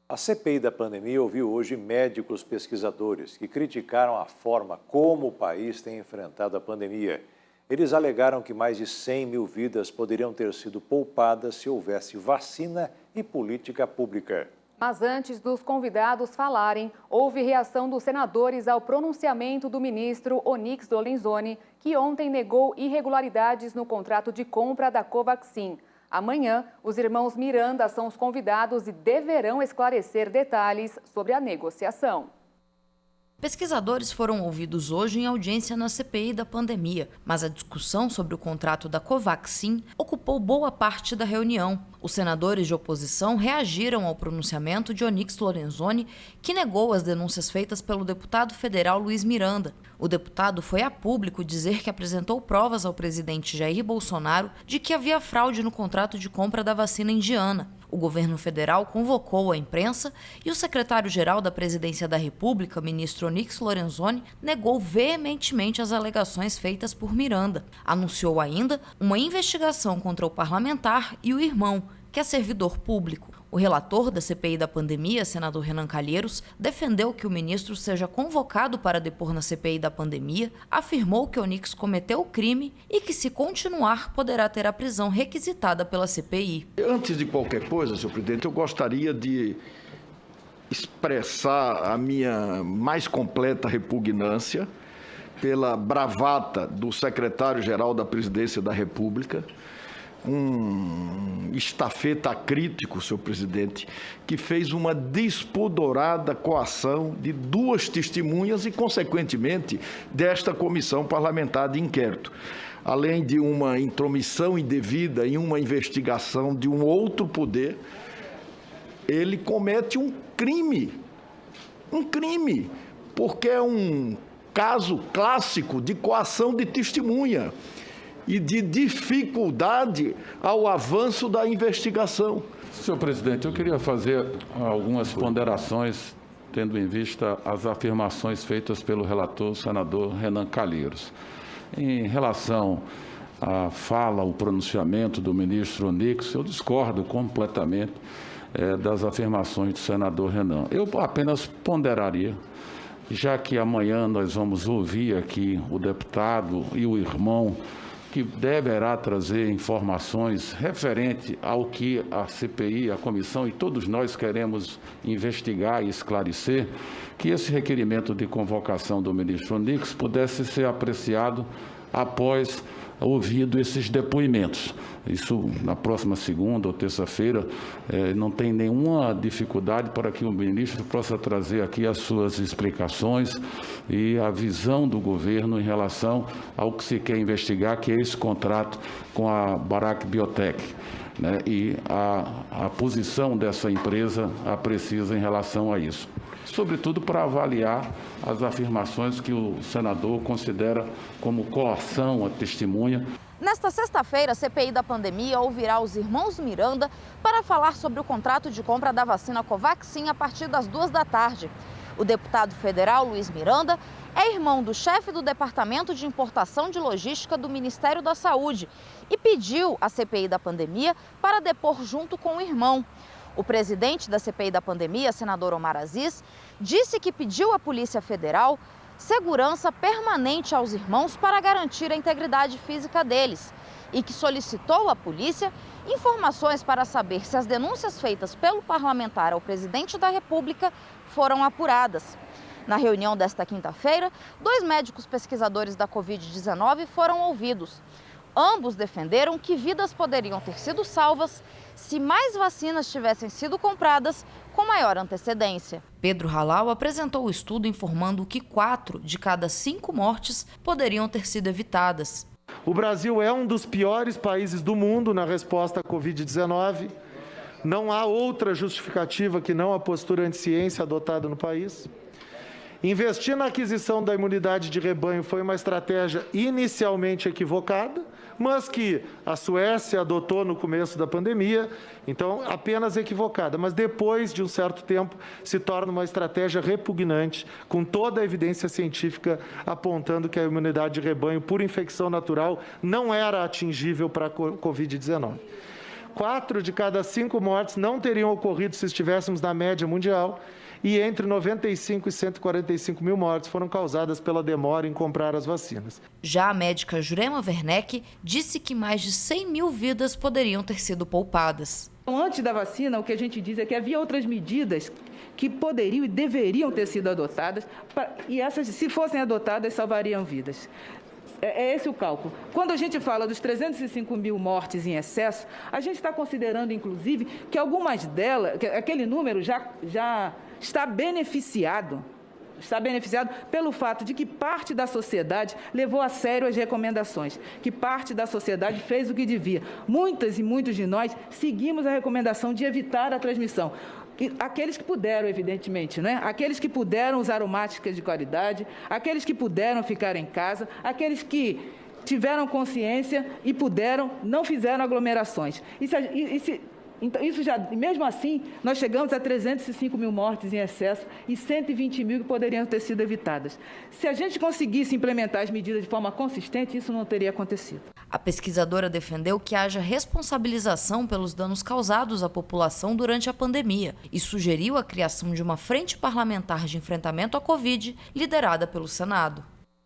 A CPI da pandemia ouviu hoje médicos pesquisadores que criticaram a forma como o país tem enfrentado a pandemia. Eles alegaram que mais de 100 mil vidas poderiam ter sido poupadas se houvesse vacina e política pública. Mas antes dos convidados falarem, houve reação dos senadores ao pronunciamento do ministro Onyx Lorenzoni, que ontem negou irregularidades no contrato de compra da Covaxin. Amanhã, os irmãos Miranda são os convidados e deverão esclarecer detalhes sobre a negociação. Pesquisadores foram ouvidos hoje em audiência na CPI da pandemia, mas a discussão sobre o contrato da Covaxin ocupou boa parte da reunião. Os senadores de oposição reagiram ao pronunciamento de Onyx Lorenzoni, que negou as denúncias feitas pelo deputado federal Luiz Miranda. O deputado foi a público dizer que apresentou provas ao presidente Jair Bolsonaro de que havia fraude no contrato de compra da vacina indiana. O governo federal convocou a imprensa e o secretário-geral da Presidência da República, ministro Onyx Lorenzoni, negou veementemente as alegações feitas por Miranda. Anunciou ainda uma investigação contra o parlamentar e o irmão, que é servidor público. O relator da CPI da pandemia, senador Renan Calheiros, defendeu que o ministro seja convocado para depor na CPI da pandemia, afirmou que Onyx cometeu o crime e que, se continuar, poderá ter a prisão requisitada pela CPI. Antes de qualquer coisa, senhor presidente, eu gostaria de expressar a minha mais completa repugnância pela bravata do secretário-geral da Presidência da República, um estafeta crítico, senhor presidente, que fez uma despudorada coação de duas testemunhas e, consequentemente, desta comissão parlamentar de inquérito, além de uma intromissão indevida em uma investigação de um outro poder. Ele comete um crime, porque é um caso clássico de coação de testemunha e de dificuldade ao avanço da investigação. Senhor presidente, eu queria fazer algumas ponderações, tendo em vista as afirmações feitas pelo relator, o senador Renan Calheiros. Em relação à fala, ao pronunciamento do ministro Onyx, eu discordo completamente das afirmações do senador Renan. Eu apenas ponderaria, já que amanhã nós vamos ouvir aqui o deputado e o irmão, que deverá trazer informações referente ao que a CPI, a comissão e todos nós queremos investigar e esclarecer, que esse requerimento de convocação do ministro Onyx pudesse ser apreciado após ouvido esses depoimentos. Isso na próxima segunda ou terça-feira, não tem nenhuma dificuldade para que o ministro possa trazer aqui as suas explicações e a visão do governo em relação ao que se quer investigar, que é esse contrato com a Bharat Biotech, né? E a posição dessa empresa precisa em relação a isso. Sobretudo para avaliar as afirmações que o senador considera como coação à testemunha. Nesta sexta-feira, a CPI da pandemia ouvirá os irmãos Miranda para falar sobre o contrato de compra da vacina Covaxin a partir das 14h. O deputado federal Luiz Miranda é irmão do chefe do Departamento de Importação de Logística do Ministério da Saúde e pediu à CPI da pandemia para depor junto com o irmão. O presidente da CPI da pandemia, senador Omar Aziz, disse que pediu à Polícia Federal segurança permanente aos irmãos para garantir a integridade física deles e que solicitou à polícia informações para saber se as denúncias feitas pelo parlamentar ao presidente da República foram apuradas. Na reunião desta quinta-feira, 2 médicos pesquisadores da Covid-19 foram ouvidos. Ambos defenderam que vidas poderiam ter sido salvas se mais vacinas tivessem sido compradas com maior antecedência. Pedro Halal apresentou o estudo informando que 4 de cada 5 mortes poderiam ter sido evitadas. O Brasil é um dos piores países do mundo na resposta à Covid-19. Não há outra justificativa que não a postura anti-ciência adotada no país. Investir na aquisição da imunidade de rebanho foi uma estratégia inicialmente equivocada, mas que a Suécia adotou no começo da pandemia, então apenas equivocada, mas depois de um certo tempo se torna uma estratégia repugnante, com toda a evidência científica apontando que a imunidade de rebanho por infecção natural não era atingível para a Covid-19. 4 de cada 5 mortes não teriam ocorrido se estivéssemos na média mundial, e entre 95 e 145 mil mortes foram causadas pela demora em comprar as vacinas. Já a médica Jurema Werneck disse que mais de 100 mil vidas poderiam ter sido poupadas. Antes da vacina, o que a gente diz é que havia outras medidas que poderiam e deveriam ter sido adotadas, e essas, se fossem adotadas, salvariam vidas. É esse o cálculo. Quando a gente fala dos 305 mil mortes em excesso, a gente está considerando, inclusive, que algumas delas, que aquele número já está beneficiado pelo fato de que parte da sociedade levou a sério as recomendações, que parte da sociedade fez o que devia. Muitas e muitos de nós seguimos a recomendação de evitar a transmissão. Aqueles que puderam, evidentemente, né? Aqueles que puderam usar o máscara de qualidade, aqueles que puderam ficar em casa, aqueles que tiveram consciência e puderam, não fizeram aglomerações. Então, isso já, mesmo assim, nós chegamos a 305 mil mortes em excesso e 120 mil que poderiam ter sido evitadas. Se a gente conseguisse implementar as medidas de forma consistente, isso não teria acontecido. A pesquisadora defendeu que haja responsabilização pelos danos causados à população durante a pandemia e sugeriu a criação de uma frente parlamentar de enfrentamento à Covid, liderada pelo Senado.